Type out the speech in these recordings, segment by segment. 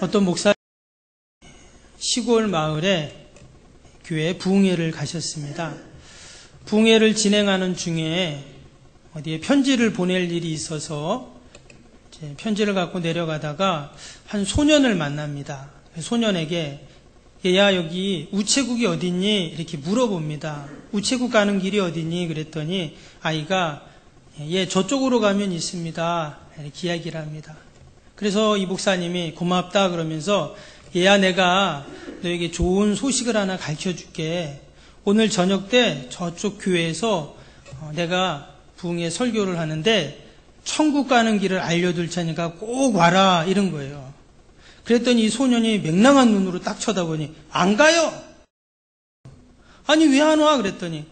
어떤 목사 시골 마을에 교회 부흥회를 가셨습니다. 부흥회를 진행하는 중에 어디에 편지를 보낼 일이 있어서 편지를 갖고 내려가다가 한 소년을 만납니다. 소년에게 얘야 여기 우체국이 어딨니? 이렇게 물어봅니다. 우체국 가는 길이 어딨니? 그랬더니 아이가 예 저쪽으로 가면 있습니다. 이렇게 이야기를 합니다. 그래서 이 목사님이 고맙다 그러면서 얘야 내가 너에게 좋은 소식을 하나 가르쳐줄게. 오늘 저녁 때 저쪽 교회에서 내가 부흥회 설교를 하는데 천국 가는 길을 알려줄 테니까 꼭 와라 이런 거예요. 그랬더니 이 소년이 맹랑한 눈으로 딱 쳐다보니 안 가요. 아니 왜 안 와? 그랬더니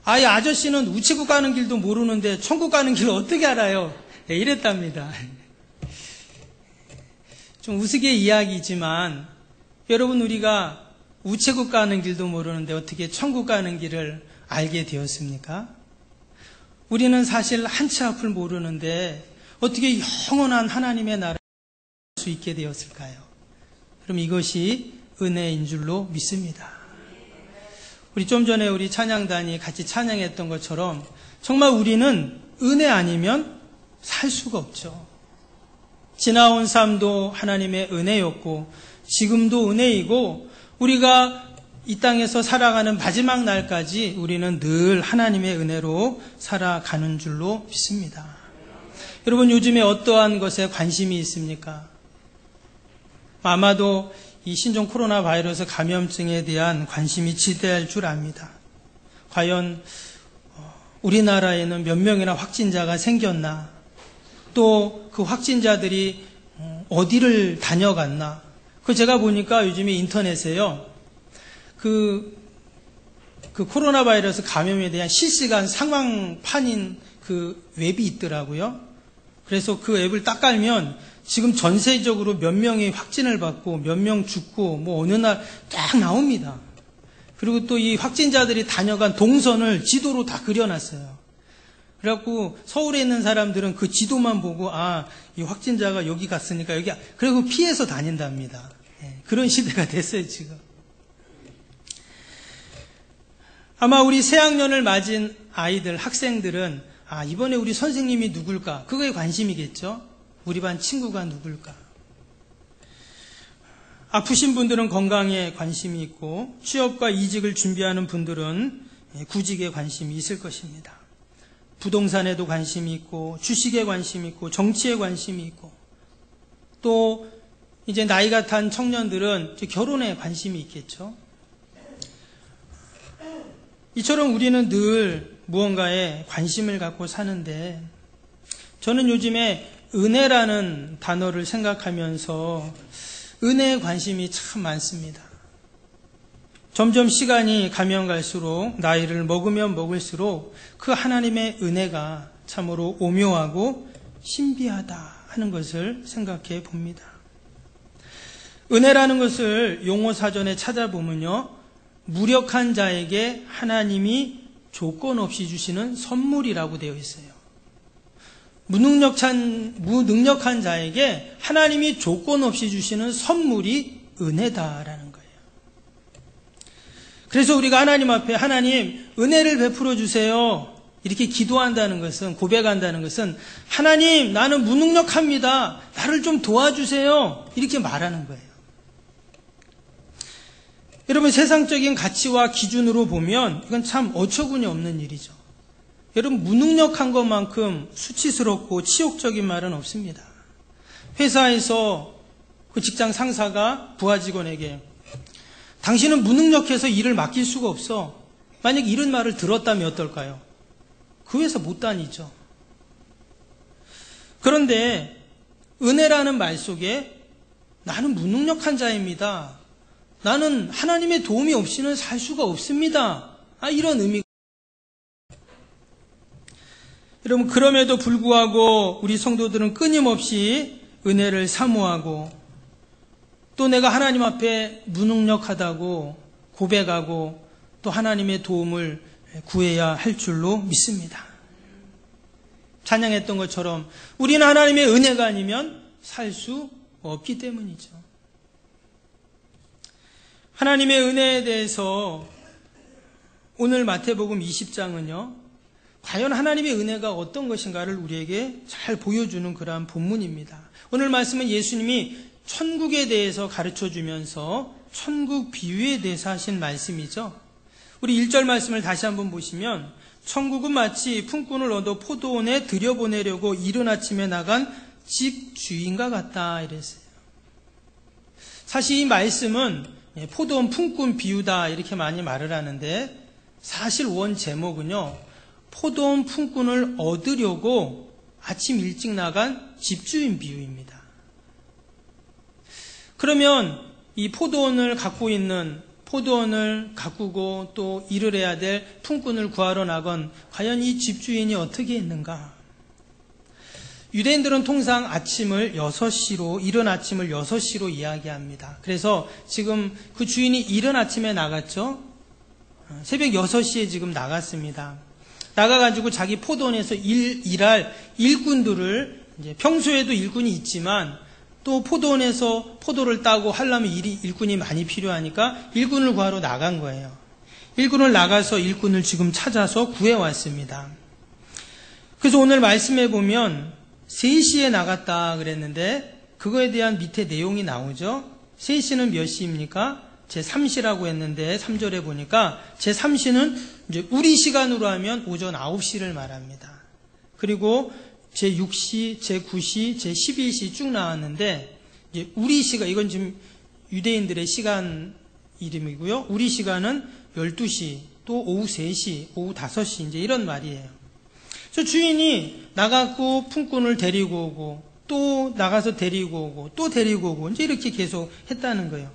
아이 아저씨는 우체국 가는 길도 모르는데 천국 가는 길을 어떻게 알아요? 네, 이랬답니다. 좀 우스개 이야기지만 여러분 우리가 우체국 가는 길도 모르는데 어떻게 천국 가는 길을 알게 되었습니까? 우리는 사실 한 치 앞을 모르는데 어떻게 영원한 하나님의 나라를 알 수 있게 되었을까요? 그럼 이것이 은혜인 줄로 믿습니다. 우리 좀 전에 우리 찬양단이 같이 찬양했던 것처럼 정말 우리는 은혜 아니면 살 수가 없죠. 지나온 삶도 하나님의 은혜였고 지금도 은혜이고 우리가 이 땅에서 살아가는 마지막 날까지 우리는 늘 하나님의 은혜로 살아가는 줄로 믿습니다. 여러분 요즘에 어떠한 것에 관심이 있습니까? 아마도 이 신종 코로나 바이러스 감염증에 대한 관심이 지대할 줄 압니다. 과연 우리나라에는 몇 명이나 확진자가 생겼나? 또 그 확진자들이 어디를 다녀갔나? 그 제가 보니까 요즘에 인터넷에요. 그 코로나 바이러스 감염에 대한 실시간 상황판인 그 웹이 있더라고요. 그래서 그 앱을 딱 깔면 지금 전세적으로 몇 명이 확진을 받고 몇 명 죽고 뭐 어느 날 딱 나옵니다. 그리고 또 이 확진자들이 다녀간 동선을 지도로 다 그려놨어요. 그래갖고 서울에 있는 사람들은 그 지도만 보고 이 확진자가 여기 갔으니까 여기 그리고 피해서 다닌답니다. 그런 시대가 됐어요 지금. 아마 우리 새학년을 맞은 아이들, 학생들은 이번에 우리 선생님이 누굴까? 그거에 관심이겠죠. 우리 반 친구가 누굴까? 아프신 분들은 건강에 관심이 있고 취업과 이직을 준비하는 분들은 구직에 관심이 있을 것입니다. 부동산에도 관심이 있고 주식에 관심이 있고 정치에 관심이 있고 또 이제 나이가 단 청년들은 결혼에 관심이 있겠죠. 이처럼 우리는 늘 무언가에 관심을 갖고 사는데 저는 요즘에 은혜라는 단어를 생각하면서 은혜에 관심이 참 많습니다. 점점 시간이 가면 갈수록 나이를 먹으면 먹을수록 그 하나님의 은혜가 참으로 오묘하고 신비하다 하는 것을 생각해 봅니다. 은혜라는 것을 용어사전에 찾아보면요. 무력한 자에게 하나님이 조건 없이 주시는 선물이라고 되어 있어요. 무능력한 자에게 하나님이 조건 없이 주시는 선물이 은혜다라는 거예요. 그래서 우리가 하나님 앞에 하나님 은혜를 베풀어 주세요. 이렇게 기도한다는 것은 고백한다는 것은 하나님 나는 무능력합니다. 나를 좀 도와주세요. 이렇게 말하는 거예요. 여러분 세상적인 가치와 기준으로 보면 이건 참 어처구니 없는 일이죠. 여러분 무능력한 것만큼 수치스럽고 치욕적인 말은 없습니다. 회사에서 그 직장 상사가 부하 직원에게 당신은 무능력해서 일을 맡길 수가 없어. 만약 이런 말을 들었다면 어떨까요? 그 회사 못 다니죠. 그런데 은혜라는 말 속에 나는 무능력한 자입니다. 나는 하나님의 도움이 없이는 살 수가 없습니다. 이런 의미가. 여러분 그럼에도 불구하고 우리 성도들은 끊임없이 은혜를 사모하고 또 내가 하나님 앞에 무능력하다고 고백하고 또 하나님의 도움을 구해야 할 줄로 믿습니다. 찬양했던 것처럼 우리는 하나님의 은혜가 아니면 살 수 없기 때문이죠. 하나님의 은혜에 대해서 오늘 마태복음 20장은요, 과연 하나님의 은혜가 어떤 것인가를 우리에게 잘 보여주는 그러한 본문입니다. 오늘 말씀은 예수님이 천국에 대해서 가르쳐 주면서 천국 비유에 대해서 하신 말씀이죠. 우리 1절 말씀을 다시 한번 보시면, 천국은 마치 품꾼을 얻어 포도원에 들여보내려고 이른 아침에 나간 집 주인과 같다 이랬어요. 사실 이 말씀은 포도원 품꾼 비유다 이렇게 많이 말을 하는데, 사실 원 제목은요, 포도원 품꾼을 얻으려고 아침 일찍 나간 집주인 비유입니다. 그러면 이 포도원을 가꾸고 또 일을 해야 될 품꾼을 구하러 나건 과연 이 집주인이 어떻게 했는가? 유대인들은 통상 이른 아침을 6시로 이야기합니다. 그래서 지금 그 주인이 이른 아침에 나갔죠? 새벽 6시에 지금 나갔습니다. 나가가지고 자기 포도원에서 일할 일꾼들을, 이제 평소에도 일꾼이 있지만 또 포도원에서 포도를 따고 하려면 일꾼이 많이 필요하니까 일꾼을 구하러 나간 거예요. 일꾼을 지금 찾아서 구해왔습니다. 그래서 오늘 말씀해 보면 3시에 나갔다 그랬는데, 그거에 대한 밑에 내용이 나오죠. 3시는 몇 시입니까? 제3시라고 했는데 3절에 보니까 제3시는 이제 우리 시간으로 하면 오전 9시를 말합니다. 그리고 제6시, 제9시, 제11시 쭉 나왔는데, 이제 우리 시간, 이건 지금 유대인들의 시간 이름이고요. 우리 시간은 12시, 또 오후 3시, 오후 5시, 이제 이런 말이에요. 그래서 주인이 나가고 품꾼을 데리고 오고, 또 나가서 데리고 오고, 또 데리고 오고, 이제 이렇게 계속 했다는 거예요.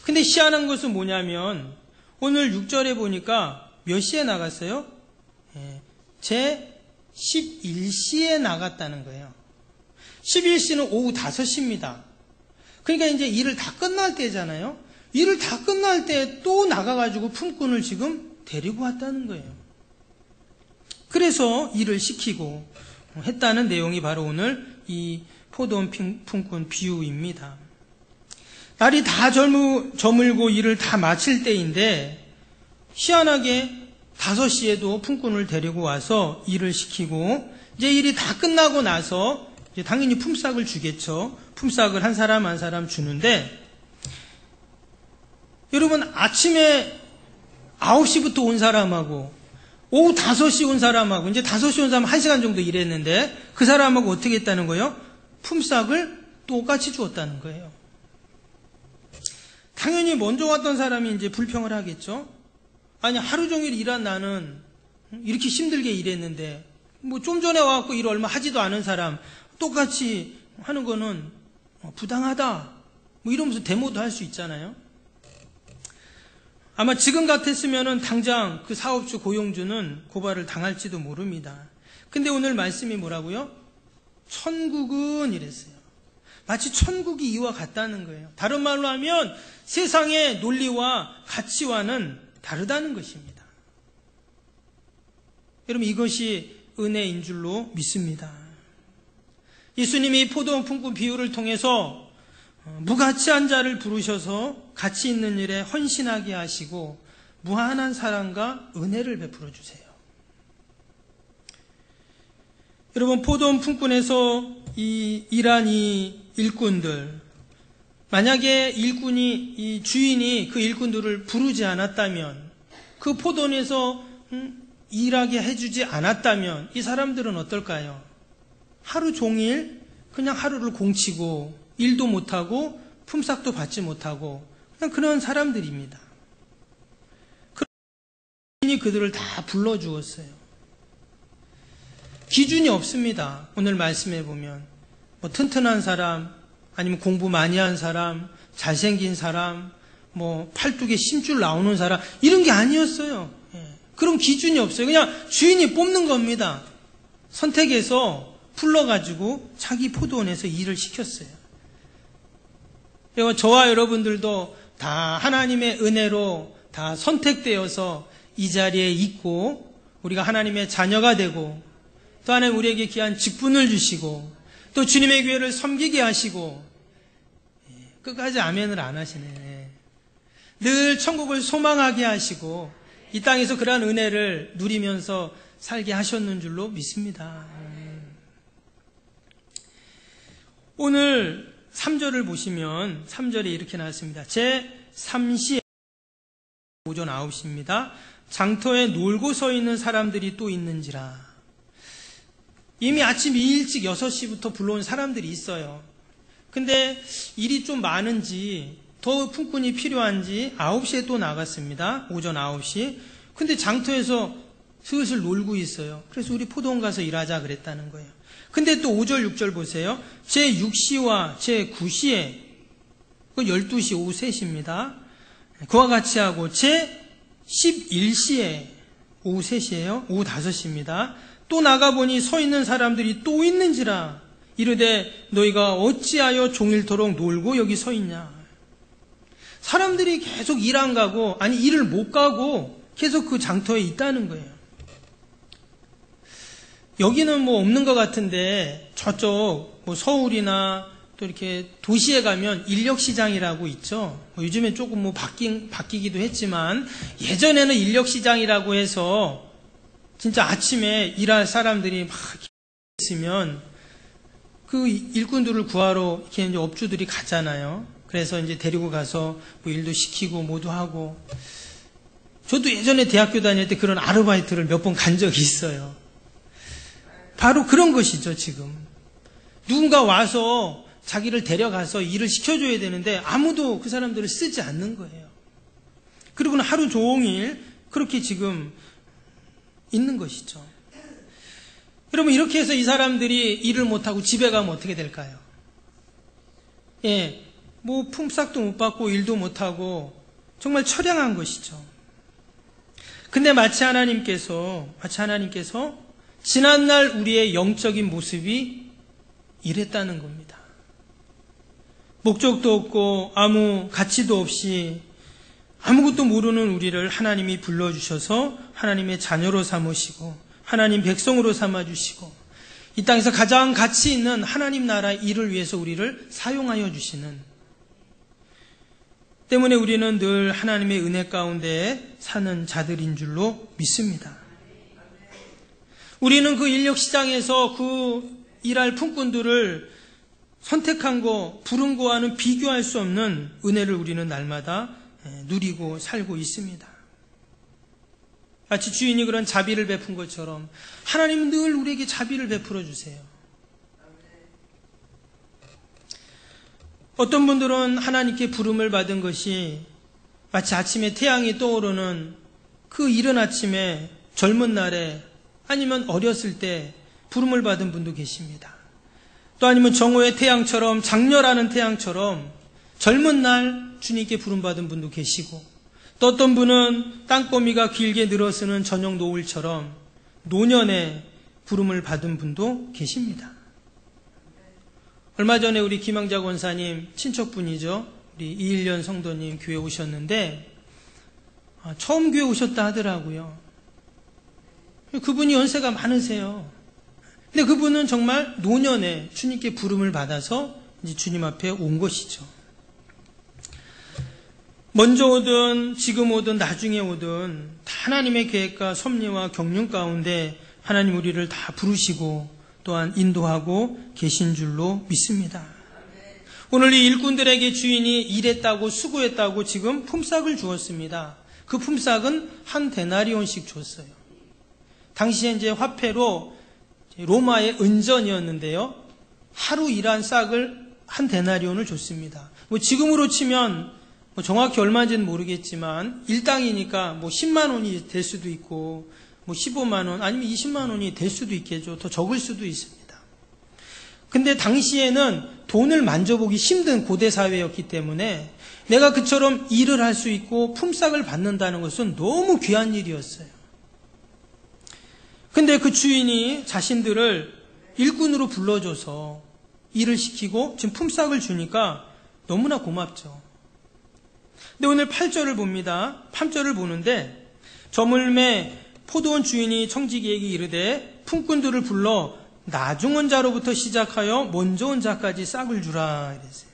근데 희한한 것은 뭐냐면, 오늘 6절에 보니까 몇 시에 나갔어요? 제11시에 나갔다는 거예요. 11시는 오후 5시입니다. 그러니까 이제 일을 다 끝날 때잖아요. 일을 다 끝날 때 또 나가가지고 품꾼을 지금 데리고 왔다는 거예요. 그래서 일을 시키고 했다는 내용이 바로 오늘 이 포도원 품꾼 비유입니다. 날이 다 저물고 일을 다 마칠 때인데, 희한하게 5시에도 품꾼을 데리고 와서 일을 시키고, 이제 일이 다 끝나고 나서 이제 당연히 품삯을 주겠죠. 품삯을 한 사람 한 사람 주는데, 여러분 아침에 9시부터 온 사람하고 오후 5시 온 사람하고, 이제 5시 온 사람 1시간 정도 일했는데, 그 사람하고 어떻게 했다는 거예요? 품삯을 똑같이 주었다는 거예요. 당연히 먼저 왔던 사람이 이제 불평을 하겠죠. 아니, 하루 종일 일한 나는 이렇게 힘들게 일했는데, 뭐 좀 전에 와갖고 일 얼마 하지도 않은 사람 똑같이 하는 거는 부당하다, 뭐 이러면서 데모도 할 수 있잖아요. 아마 지금 같았으면은 당장 그 사업주 고용주는 고발을 당할지도 모릅니다. 근데 오늘 말씀이 뭐라고요? 천국은 이랬어요. 마치 천국이 이와 같다는 거예요. 다른 말로 하면 세상의 논리와 가치와는 다르다는 것입니다. 여러분, 이것이 은혜인 줄로 믿습니다. 예수님이 포도원 품꾼 비유를 통해서 무가치한 자를 부르셔서 가치 있는 일에 헌신하게 하시고 무한한 사랑과 은혜를 베풀어 주세요. 여러분, 포도원 품꾼에서 일한 이 일꾼들, 만약에 이 주인이 그 일꾼들을 부르지 않았다면, 그 포도원에서 일하게 해주지 않았다면 이 사람들은 어떨까요? 하루 종일 그냥 하루를 공치고 일도 못하고 품삯도 받지 못하고 그냥 그런 사람들입니다. 주인이 그들을 다 불러주었어요. 기준이 없습니다. 오늘 말씀해 보면 뭐 튼튼한 사람, 아니면 공부 많이 한 사람, 잘생긴 사람, 뭐 팔뚝에 심줄 나오는 사람, 이런 게 아니었어요. 그런 기준이 없어요. 그냥 주인이 뽑는 겁니다. 선택해서 불러가지고 자기 포도원에서 일을 시켰어요. 저와 여러분들도 다 하나님의 은혜로 다 선택되어서 이 자리에 있고, 우리가 하나님의 자녀가 되고, 또 하나님 우리에게 귀한 직분을 주시고, 또 주님의 교회를 섬기게 하시고, 끝까지 아멘을 안 하시네. 늘 천국을 소망하게 하시고 이 땅에서 그러한 은혜를 누리면서 살게 하셨는 줄로 믿습니다. 오늘 3절을 보시면 3절에 이렇게 나왔습니다. 제3시에 오전 9시입니다. 장터에 놀고 서 있는 사람들이 또 있는지라. 이미 아침 일찍 6시부터 불러온 사람들이 있어요. 근데 일이 좀 많은지 더 품꾼이 필요한지 9시에 또 나갔습니다. 오전 9시. 근데 장터에서 슬슬 놀고 있어요. 그래서 우리 포도원 가서 일하자 그랬다는 거예요. 근데 또 5절 6절 보세요. 제6시와 제9시에 12시 오후 3시입니다. 그와 같이 하고 제11시에 오후 3시예요. 오후 5시입니다. 또 나가보니 서 있는 사람들이 또 있는지라. 이르되 너희가 어찌하여 종일토록 놀고 여기 서 있냐. 사람들이 계속 일 안 가고, 아니 일을 못 가고 계속 그 장터에 있다는 거예요. 여기는 뭐 없는 것 같은데 저쪽 뭐 서울이나 또 이렇게 도시에 가면 인력시장이라고 있죠. 요즘엔 조금 뭐 바뀌기도 했지만 예전에는 인력시장이라고 해서 진짜 아침에 일할 사람들이 막 있으면 그 일꾼들을 구하러 이렇게 이제 업주들이 가잖아요. 그래서 이제 데리고 가서 뭐 일도 시키고 뭐도 하고. 저도 예전에 대학교 다닐 때 그런 아르바이트를 몇 번 간 적이 있어요. 바로 그런 것이죠, 지금. 누군가 와서 자기를 데려가서 일을 시켜줘야 되는데 아무도 그 사람들을 쓰지 않는 거예요. 그리고는 하루 종일 그렇게 지금 있는 것이죠. 여러분, 이렇게 해서 이 사람들이 일을 못하고 집에 가면 어떻게 될까요? 예, 뭐 품삯도 못 받고 일도 못하고 정말 처량한 것이죠. 근데 마치 하나님께서 지난날 우리의 영적인 모습이 이랬다는 겁니다. 목적도 없고 아무 가치도 없이 아무것도 모르는 우리를 하나님이 불러주셔서 하나님의 자녀로 삼으시고 하나님 백성으로 삼아주시고 이 땅에서 가장 가치 있는 하나님 나라 일을 위해서 우리를 사용하여 주시는 때문에 우리는 늘 하나님의 은혜 가운데 사는 자들인 줄로 믿습니다. 우리는 그 인력시장에서 그 일할 품꾼들을 선택한 거, 부른 거와는 비교할 수 없는 은혜를 우리는 날마다 누리고 살고 있습니다. 마치 주인이 그런 자비를 베푼 것처럼 하나님은 늘 우리에게 자비를 베풀어 주세요. 어떤 분들은 하나님께 부름을 받은 것이 마치 아침에 태양이 떠오르는 그 이른 아침에 젊은 날에 아니면 어렸을 때 부름을 받은 분도 계십니다. 또 아니면 정오의 태양처럼 장렬하는 태양처럼 젊은 날 주님께 부름받은 분도 계시고 또 어떤 분은 땅거미가 길게 늘어서는 저녁 노을처럼 노년에 부름을 받은 분도 계십니다. 얼마 전에 우리 김항자 권사님 친척분이죠. 우리 이일년 성도님 교회 오셨는데 처음 교회 오셨다 하더라고요. 그분이 연세가 많으세요. 근데 그분은 정말 노년에 주님께 부름을 받아서 이제 주님 앞에 온 것이죠. 먼저 오든 지금 오든 나중에 오든 하나님의 계획과 섭리와 경륜 가운데 하나님 우리를 다 부르시고 또한 인도하고 계신 줄로 믿습니다. 오늘 이 일꾼들에게 주인이 일했다고 수고했다고 지금 품삯을 주었습니다. 그 품삯은 한 데나리온씩 줬어요. 당시에 이제 화폐로 로마의 은전이었는데요. 하루 일한 싹을 한 데나리온을 줬습니다. 뭐 지금으로 치면 뭐 정확히 얼마인지는 모르겠지만 일당이니까 뭐 10만 원이 될 수도 있고 뭐 15만 원 아니면 20만 원이 될 수도 있겠죠. 더 적을 수도 있습니다. 근데 당시에는 돈을 만져보기 힘든 고대 사회였기 때문에 내가 그처럼 일을 할 수 있고 품삯을 받는다는 것은 너무 귀한 일이었어요. 근데 그 주인이 자신들을 일꾼으로 불러줘서 일을 시키고 지금 품삯을 주니까 너무나 고맙죠. 근데 오늘 8절을 봅니다. 8절을 보는데 저물매 포도원 주인이 청지기에게 이르되 품꾼들을 불러 나중 온 자로부터 시작하여 먼저 온 자까지 싹을 주라 이랬어요.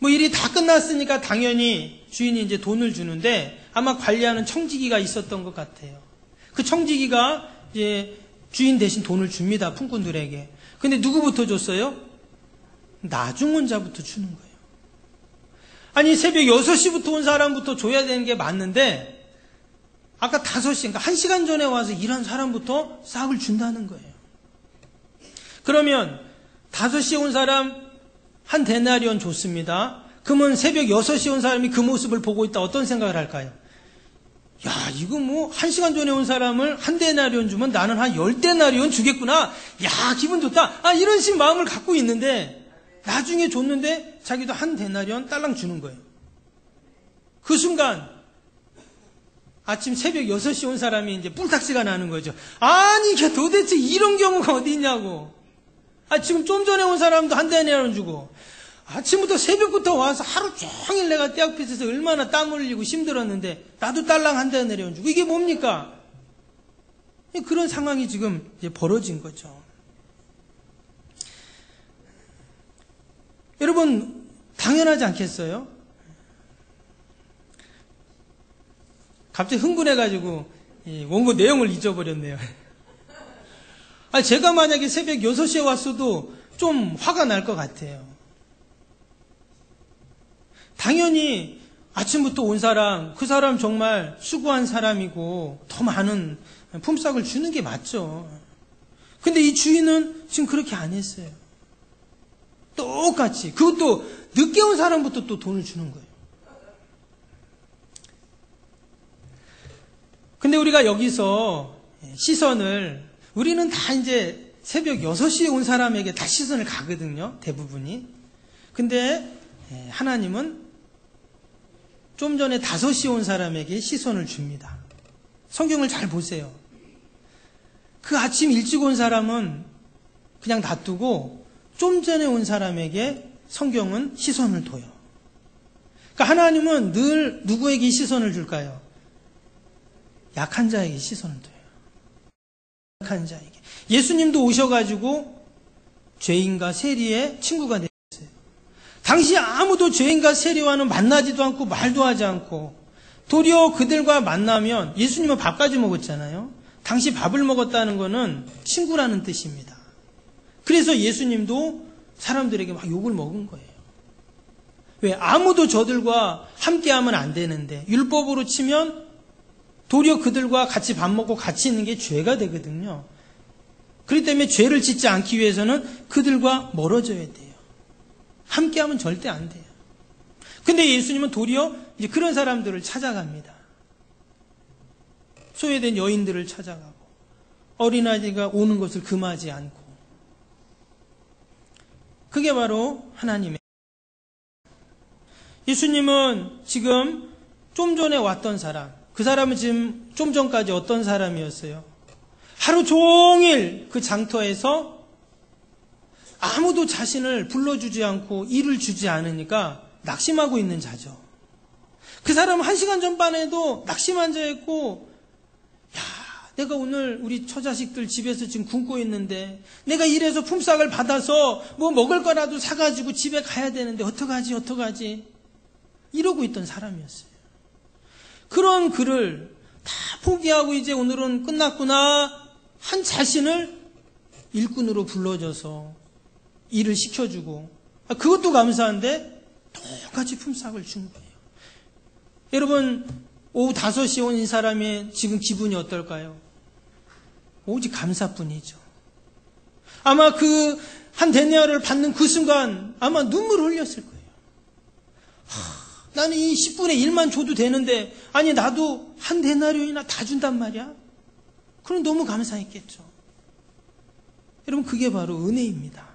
뭐 일이 다 끝났으니까 당연히 주인이 이제 돈을 주는데 아마 관리하는 청지기가 있었던 것 같아요. 그 청지기가 이제 주인 대신 돈을 줍니다. 품꾼들에게. 근데 누구부터 줬어요? 나중 온 자부터 주는 거예요. 아니 새벽 6시부터 온 사람부터 줘야 되는 게 맞는데 아까 5시, 그러니까 1시간 전에 와서 일한 사람부터 싹을 준다는 거예요. 그러면 5시에 온 사람 한 데나리온 줬습니다. 그러면 새벽 6시에 온 사람이 그 모습을 보고 있다 어떤 생각을 할까요? 야, 이거 뭐 1시간 전에 온 사람을 한 데나리온 주면 나는 한 10데나리온 주겠구나. 야, 기분 좋다. 아, 이런 식 마음을 갖고 있는데 나중에 줬는데 자기도 한 데나리온 딸랑 주는 거예요. 그 순간 아침 새벽 6시 온 사람이 이제 뿔딱지가 나는 거죠. 아니, 이게 도대체 이런 경우가 어디 있냐고. 아, 지금 좀 전에 온 사람도 한 데나리온 주고 아침부터 새벽부터 와서 하루 종일 내가 떼 앞에서 얼마나 땀 흘리고 힘들었는데 나도 딸랑 한 데나리온 주고 이게 뭡니까? 그런 상황이 지금 이제 벌어진 거죠. 여러분 당연하지 않겠어요? 갑자기 흥분해가지고 원고 내용을 잊어버렸네요. 아니, 제가 만약에 새벽 6시에 왔어도 좀 화가 날 것 같아요. 당연히 아침부터 온 사람, 그 사람 정말 수고한 사람이고 더 많은 품삯을 주는 게 맞죠. 근데 이 주인은 지금 그렇게 안 했어요. 똑같이. 그것도 늦게 온 사람부터 또 돈을 주는 거예요. 근데 우리가 여기서 시선을, 우리는 다 이제 새벽 6시에 온 사람에게 다 시선을 가거든요. 대부분이. 근데 하나님은 좀 전에 5시에 온 사람에게 시선을 줍니다. 성경을 잘 보세요. 그 아침 일찍 온 사람은 그냥 놔두고 좀 전에 온 사람에게 성경은 시선을 둬요. 그러니까 하나님은 늘 누구에게 시선을 줄까요? 약한 자에게 시선을 둬요. 약한 자에게. 예수님도 오셔가지고 죄인과 세리의 친구가 되었어요. 당시 아무도 죄인과 세리와는 만나지도 않고 말도 하지 않고 도리어 그들과 만나면 예수님은 밥까지 먹었잖아요. 당시 밥을 먹었다는 것은 친구라는 뜻입니다. 그래서 예수님도 사람들에게 막 욕을 먹은 거예요. 왜? 아무도 저들과 함께하면 안 되는데 율법으로 치면 도리어 그들과 같이 밥 먹고 같이 있는 게 죄가 되거든요. 그렇기 때문에 죄를 짓지 않기 위해서는 그들과 멀어져야 돼요. 함께하면 절대 안 돼요. 근데 예수님은 도리어 이제 그런 사람들을 찾아갑니다. 소외된 여인들을 찾아가고 어린아이가 오는 것을 금하지 않고. 그게 바로 하나님의. 예수님은 지금 좀 전에 왔던 사람, 그 사람은 지금 좀 전까지 어떤 사람이었어요? 하루 종일 그 장터에서 아무도 자신을 불러주지 않고 일을 주지 않으니까 낙심하고 있는 자죠. 그 사람은 1시간 전반에도 낙심 앉아있고, 야, 내가 오늘 우리 처자식들 집에서 지금 굶고 있는데 내가 일해서 품삯을 받아서 뭐 먹을 거라도 사가지고 집에 가야 되는데 어떡하지 이러고 있던 사람이었어요. 그런 그를 다 포기하고 이제 오늘은 끝났구나 한 자신을 일꾼으로 불러줘서 일을 시켜주고, 그것도 감사한데 똑같이 품삯을 준 거예요. 여러분 오후 5시에 온 이 사람의 지금 기분이 어떨까요? 오직 감사뿐이죠. 아마 그 한 데나리온을 받는 그 순간 아마 눈물을 흘렸을 거예요. 나는 이 10분의 1만 줘도 되는데 아니 나도 한 데나리온이나 다 준단 말이야? 그럼 너무 감사했겠죠. 여러분 그게 바로 은혜입니다.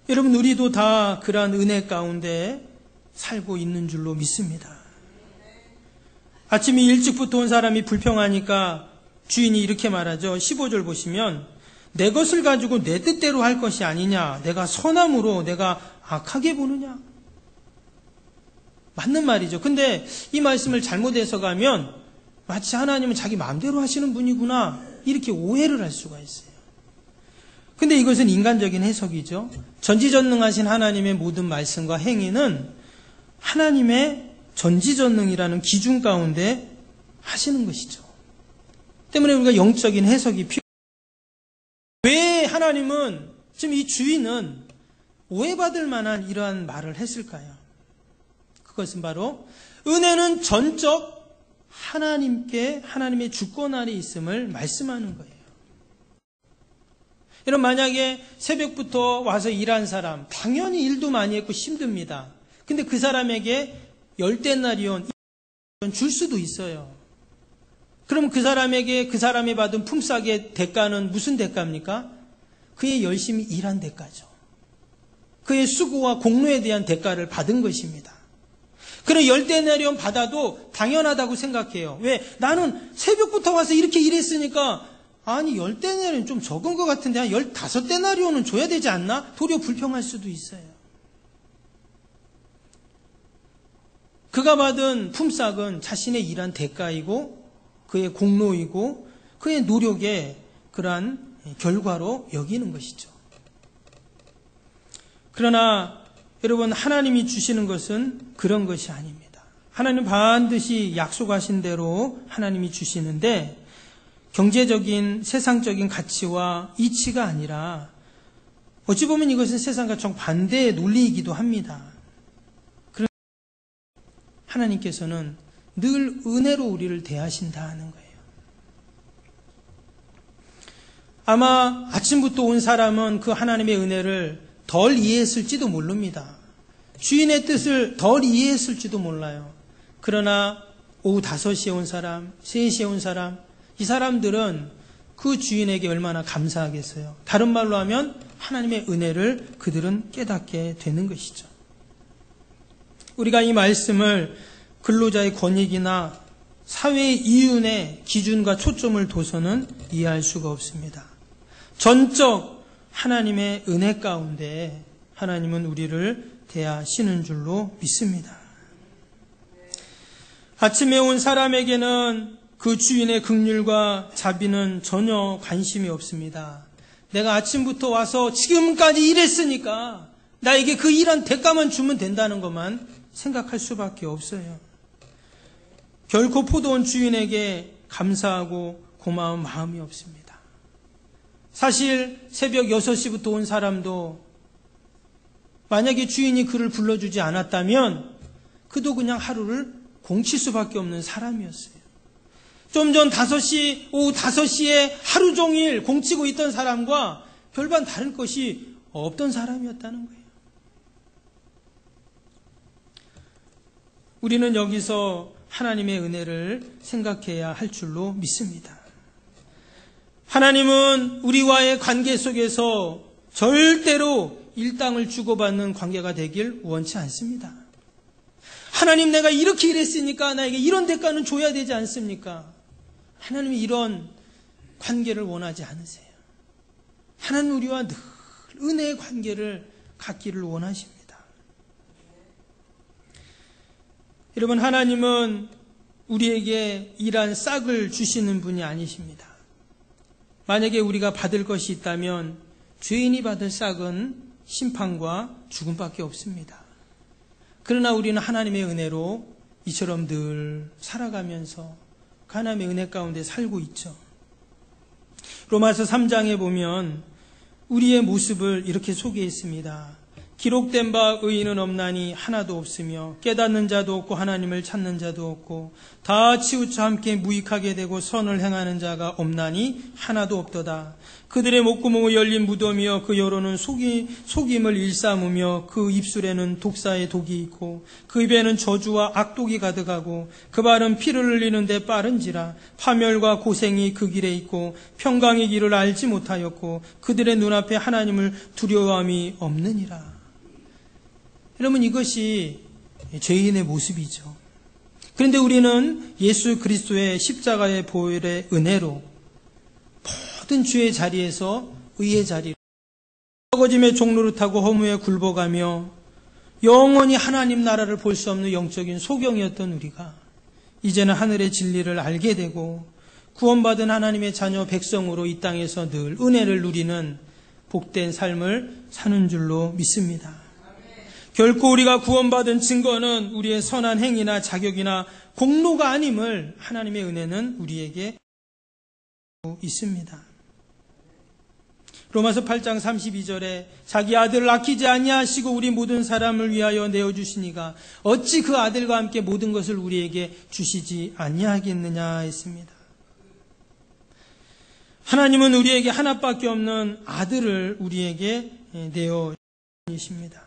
여러분 우리도 다 그러한 은혜 가운데 살고 있는 줄로 믿습니다. 아침에 일찍부터 온 사람이 불평하니까 주인이 이렇게 말하죠. 15절 보시면 내 것을 가지고 내 뜻대로 할 것이 아니냐, 내가 선함으로 내가 악하게 보느냐. 맞는 말이죠. 근데 이 말씀을 잘못 해석하면 마치 하나님은 자기 마음대로 하시는 분이구나 이렇게 오해를 할 수가 있어요. 근데 이것은 인간적인 해석이죠. 전지전능하신 하나님의 모든 말씀과 행위는 하나님의 전지전능이라는 기준 가운데 하시는 것이죠. 때문에 우리가 영적인 해석이 필요합니다. 왜 하나님은, 지금 이 주인은 오해받을 만한 이러한 말을 했을까요? 그것은 바로 은혜는 전적 하나님의 주권 아래 있음을 말씀하는 거예요. 여러분, 만약에 새벽부터 와서 일한 사람, 당연히 일도 많이 했고 힘듭니다. 근데 그 사람에게 10데나리온 줄 수도 있어요. 그럼 그 사람에게 그 사람이 받은 품삯의 대가는 무슨 대가입니까? 그의 열심히 일한 대가죠. 그의 수고와 공로에 대한 대가를 받은 것입니다. 그럼 10데나리온 받아도 당연하다고 생각해요. 왜? 나는 새벽부터 와서 이렇게 일했으니까 아니 10데나리온 좀 적은 것 같은데 한 15데나리온은 줘야 되지 않나? 도리어 불평할 수도 있어요. 그가 받은 품삯은 자신의 일한 대가이고 그의 공로이고 그의 노력의 그러한 결과로 여기는 것이죠. 그러나 여러분, 하나님이 주시는 것은 그런 것이 아닙니다. 하나님 반드시 약속하신 대로 하나님이 주시는데 경제적인 세상적인 가치와 이치가 아니라 어찌 보면 이것은 세상과 정반대의 논리이기도 합니다. 그러나 하나님께서는 늘 은혜로 우리를 대하신다 하는 거예요. 아마 아침부터 온 사람은 그 하나님의 은혜를 덜 이해했을지도 모릅니다. 주인의 뜻을 덜 이해했을지도 몰라요. 그러나 오후 5시에 온 사람, 3시에 온 사람, 이 사람들은 그 주인에게 얼마나 감사하겠어요. 다른 말로 하면 하나님의 은혜를 그들은 깨닫게 되는 것이죠. 우리가 이 말씀을 근로자의 권익이나 사회의 이윤의 기준과 초점을 둬서는 이해할 수가 없습니다. 전적 하나님의 은혜 가운데 하나님은 우리를 대하시는 줄로 믿습니다. 아침에 온 사람에게는 그 주인의 긍휼과 자비는 전혀 관심이 없습니다. 내가 아침부터 와서 지금까지 일했으니까 나에게 그 일한 대가만 주면 된다는 것만 생각할 수밖에 없어요. 결코 포도원 주인에게 감사하고 고마운 마음이 없습니다. 사실 새벽 6시부터 온 사람도 만약에 주인이 그를 불러주지 않았다면 그도 그냥 하루를 공칠 수밖에 없는 사람이었어요. 좀 전 오후 5시에 하루 종일 공치고 있던 사람과 별반 다른 것이 없던 사람이었다는 거예요. 우리는 여기서 하나님의 은혜를 생각해야 할 줄로 믿습니다. 하나님은 우리와의 관계 속에서 절대로 일당을 주고받는 관계가 되길 원치 않습니다. 하나님, 내가 이렇게 일했으니까 나에게 이런 대가는 줘야 되지 않습니까? 하나님이 이런 관계를 원하지 않으세요. 하나님 우리와 늘 은혜의 관계를 갖기를 원하십니다. 여러분, 하나님은 우리에게 일한 싹을 주시는 분이 아니십니다. 만약에 우리가 받을 것이 있다면 죄인이 받을 싹은 심판과 죽음밖에 없습니다. 그러나 우리는 하나님의 은혜로 이처럼 늘 살아가면서 하나님의 은혜 가운데 살고 있죠. 로마서 3장에 보면 우리의 모습을 이렇게 소개했습니다. 기록된 바 의인은 없나니 하나도 없으며 깨닫는 자도 없고 하나님을 찾는 자도 없고 다 치우쳐 함께 무익하게 되고 선을 행하는 자가 없나니 하나도 없도다. 그들의 목구멍이 열린 무덤이여 그 여로는 속임을 일삼으며 그 입술에는 독사의 독이 있고 그 입에는 저주와 악독이 가득하고 그 발은 피를 흘리는데 빠른지라. 파멸과 고생이 그 길에 있고 평강의 길을 알지 못하였고 그들의 눈앞에 하나님을 두려워함이 없느니라. 여러분, 이것이 죄인의 모습이죠. 그런데 우리는 예수 그리스도의 십자가의 보혈의 은혜로 모든 죄의 자리에서 의의 자리로 썩어짐의 종로를 타고 허무에 굴복하며 영원히 하나님 나라를 볼 수 없는 영적인 소경이었던 우리가 이제는 하늘의 진리를 알게 되고 구원받은 하나님의 자녀 백성으로 이 땅에서 늘 은혜를 누리는 복된 삶을 사는 줄로 믿습니다. 결코 우리가 구원받은 증거는 우리의 선한 행위나 자격이나 공로가 아님을 하나님의 은혜는 우리에게 있습니다. 로마서 8장 32절에 자기 아들을 아끼지 아니하시고 우리 모든 사람을 위하여 내어주시니가 어찌 그 아들과 함께 모든 것을 우리에게 주시지 아니하겠느냐 했습니다. 하나님은 우리에게 하나밖에 없는 아들을 우리에게 내어주십니다.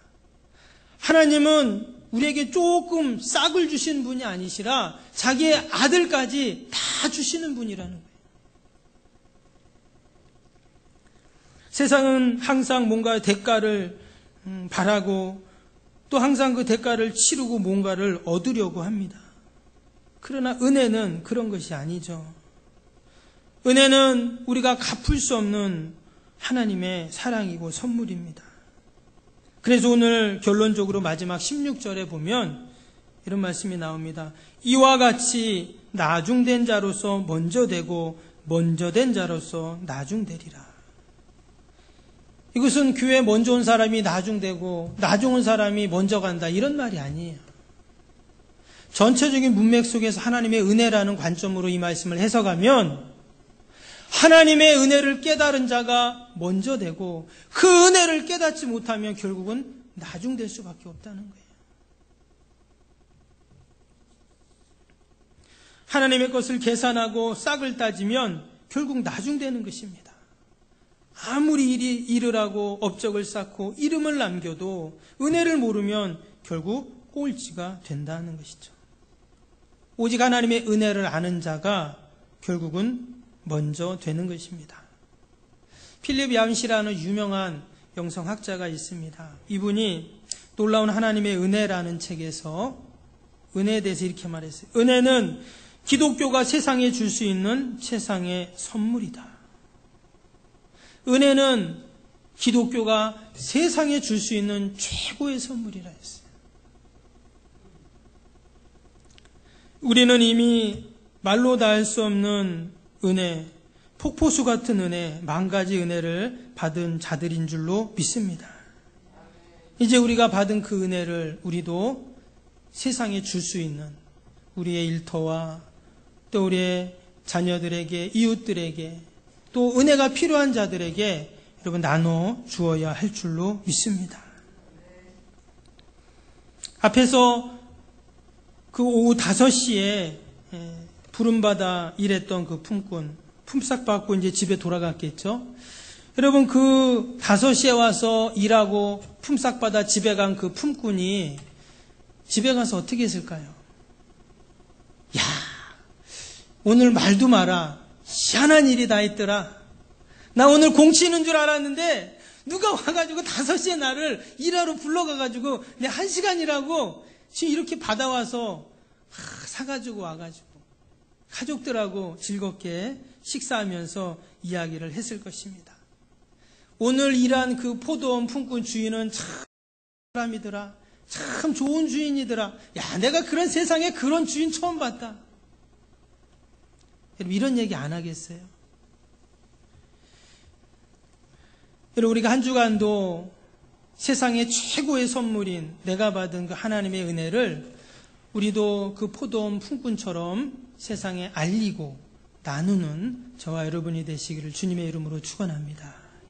하나님은 우리에게 조금 싹을 주신 분이 아니시라 자기의 아들까지 다 주시는 분이라는 거예요. 세상은 항상 뭔가 대가를 바라고 또 항상 그 대가를 치르고 뭔가를 얻으려고 합니다. 그러나 은혜는 그런 것이 아니죠. 은혜는 우리가 갚을 수 없는 하나님의 사랑이고 선물입니다. 그래서 오늘 결론적으로 마지막 16절에 보면 이런 말씀이 나옵니다. 이와 같이 나중된 자로서 먼저 되고 먼저 된 자로서 나중되리라. 이것은 교회에 먼저 온 사람이 나중되고 나중 온 사람이 먼저 간다 이런 말이 아니에요. 전체적인 문맥 속에서 하나님의 은혜라는 관점으로 이 말씀을 해석하면 하나님의 은혜를 깨달은 자가 먼저 되고 그 은혜를 깨닫지 못하면 결국은 나중될 수밖에 없다는 거예요. 하나님의 것을 계산하고 싹을 따지면 결국 나중되는 것입니다. 아무리 일을 하고 업적을 쌓고 이름을 남겨도 은혜를 모르면 결국 꼴찌가 된다는 것이죠. 오직 하나님의 은혜를 아는 자가 결국은 먼저 되는 것입니다. 필립 얀시라는 유명한 영성학자가 있습니다. 이분이 놀라운 하나님의 은혜라는 책에서 은혜에 대해서 이렇게 말했어요. 은혜는 기독교가 세상에 줄 수 있는 세상의 선물이다. 은혜는 기독교가 세상에 줄 수 있는 최고의 선물이라 했어요. 우리는 이미 말로 다 할 수 없는 은혜, 폭포수 같은 은혜, 만가지 은혜를 받은 자들인 줄로 믿습니다. 이제 우리가 받은 그 은혜를 우리도 세상에 줄 수 있는 우리의 일터와 또 우리의 자녀들에게, 이웃들에게 또 은혜가 필요한 자들에게 여러분 나눠 주어야 할 줄로 믿습니다. 앞에서 그 오후 5시에 부름받아 일했던 그 품꾼, 품삯 받고 이제 집에 돌아갔겠죠. 여러분 그 5시에 와서 일하고 품삯 받아 집에 간 그 품꾼이 집에 가서 어떻게 했을까요? 야, 오늘 말도 마라. 희한한 일이 다 있더라. 나 오늘 공치는 줄 알았는데 누가 와가지고 5시에 나를 일하러 불러가가지고 내 1시간 일하고 지금 이렇게 받아와서 사가지고 와가지고 가족들하고 즐겁게 식사하면서 이야기를 했을 것입니다. 오늘 일한 그 포도원 품꾼 주인은 참 사람이더라. 참 좋은 주인이더라. 야, 내가 그런 세상에 그런 주인 처음 봤다. 여러분 이런 얘기 안 하겠어요? 여러분 우리가 한 주간도 세상의 최고의 선물인 내가 받은 그 하나님의 은혜를 우리도 그 포도원 품꾼처럼 세상에 알리고 나누는 저와 여러분이 되시기를 주님의 이름으로 축원합니다.